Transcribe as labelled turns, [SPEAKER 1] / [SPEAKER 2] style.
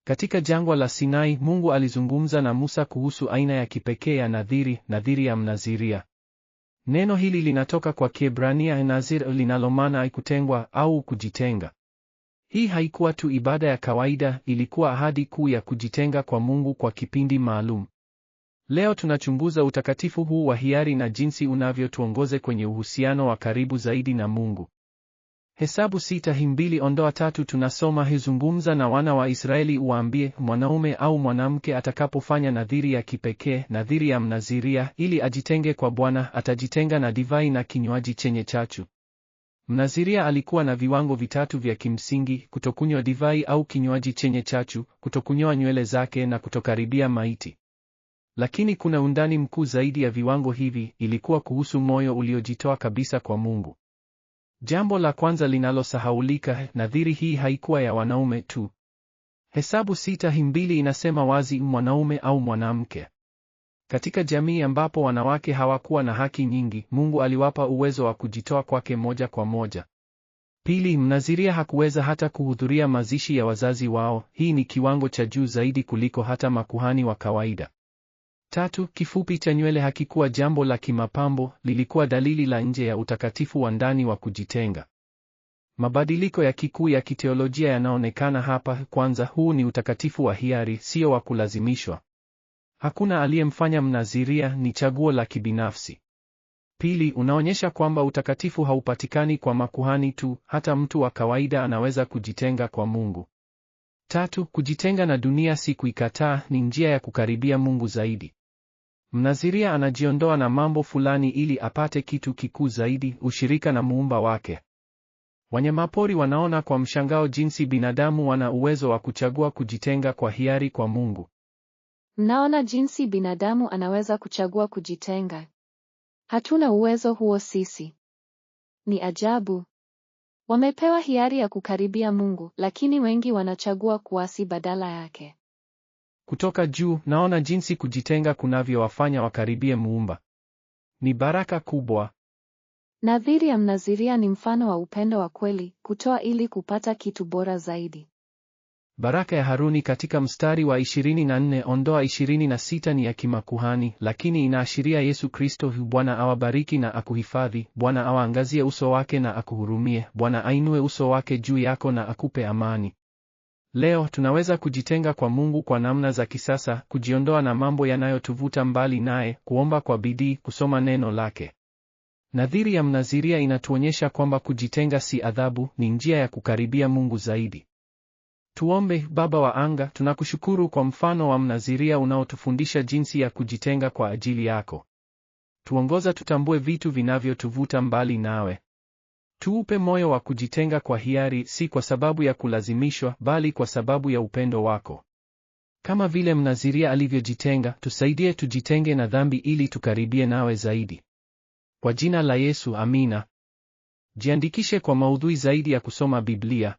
[SPEAKER 1] Katika jangwa la Sinai, Mungu alizungumza na Musa kuhusu aina ya kipekee ya nadhiri, nadhiri ya Mnaziria. Neno hili linatoka kwa Kiebrania nazir, linalomaana kutengwa au kujitenga. Hii haikuwa tu ibada ya kawaida, ilikuwa ahadi kuu ya kujitenga kwa Mungu kwa kipindi maalum. Leo tunachunguza utakatifu huu wa hiari na jinsi unavyotuongoza kwenye uhusiano wa karibu zaidi na Mungu. Hesabu 6:2-3 tunasoma, hizungumza na wana wa Israeli uwaambie, mwanaume au mwanamke atakapofanya nadhiri ya kipekee, nadhiri ya Mnaziria, ili ajitenge kwa Bwana, atajitenga na divai na kinywaji chenye chachu. Mnaziria alikuwa na viwango vitatu vya kimsingi: kutokunywa divai au kinywaji chenye chachu, kutokunyoa nywele zake na kutokaribia maiti. Lakini kuna undani mkuu zaidi ya viwango hivi, ilikuwa kuhusu moyo uliojitoa kabisa kwa Mungu. Jambo la kwanza linalosahaulika, nadhiri hii haikuwa ya wanaume tu. Hesabu 6:2 inasema wazi, mwanaume au mwanamke. Katika jamii ambapo wanawake hawakuwa na haki nyingi, Mungu aliwapa uwezo wa kujitoa kwake moja kwa moja. Pili, Mnaziria hakuweza hata kuhudhuria mazishi ya wazazi wao. Hii ni kiwango cha juu zaidi kuliko hata makuhani wa kawaida. Tatu, kifupi cha nywele hakikuwa jambo la kimapambo, lilikuwa dalili la nje ya utakatifu wa ndani wa kujitenga. Mabadiliko ya kikuu ya kiteolojia yanaonekana hapa. Kwanza, huu ni utakatifu wa hiari, sio wa kulazimishwa. Hakuna aliyemfanya Mnaziria, ni chaguo la kibinafsi. Pili, unaonyesha kwamba utakatifu haupatikani kwa makuhani tu, hata mtu wa kawaida anaweza kujitenga kwa Mungu. Tatu, kujitenga na dunia si kuikataa, ni njia ya kukaribia Mungu zaidi. Mnaziria anajiondoa na mambo fulani ili apate kitu kikuu zaidi, ushirika na Muumba wake. Wanyamapori wanaona kwa mshangao jinsi binadamu wana uwezo wa kuchagua kujitenga kwa hiari kwa Mungu.
[SPEAKER 2] Mnaona jinsi binadamu anaweza kuchagua kujitenga. Hatuna uwezo huo sisi. Ni ajabu. Wamepewa hiari ya kukaribia Mungu, lakini wengi wanachagua kuasi badala yake.
[SPEAKER 1] Kutoka juu, naona jinsi kujitenga kunavyowafanya wakaribie Muumba. Ni baraka kubwa.
[SPEAKER 2] Nadhiri ya Mnaziria ni mfano wa upendo wa kweli, kutoa ili kupata kitu bora zaidi.
[SPEAKER 1] Baraka ya Haruni katika mstari wa 24-26 ni ya kimakuhani, lakini inaashiria Yesu Kristo. Bwana awabariki na akuhifadhi, Bwana awaangazie uso wake na akuhurumie, Bwana ainue uso wake juu yako na akupe amani. Leo tunaweza kujitenga kwa Mungu kwa namna za kisasa, kujiondoa na mambo yanayotuvuta mbali naye, kuomba kwa bidii, kusoma neno lake. Nadhiri ya Mnaziria inatuonyesha kwamba kujitenga si adhabu, ni njia ya kukaribia Mungu zaidi. Tuombe. Baba wa anga, tunakushukuru kwa mfano wa Mnaziria unaotufundisha jinsi ya kujitenga kwa ajili yako. Tuongoza tutambue vitu vinavyotuvuta mbali nawe. Tuupe moyo wa kujitenga kwa hiari, si kwa sababu ya kulazimishwa, bali kwa sababu ya upendo wako. Kama vile Mnaziria alivyojitenga, tusaidie tujitenge na dhambi ili tukaribie nawe zaidi. Kwa jina la Yesu, amina. Jiandikishe kwa maudhui zaidi ya kusoma Biblia.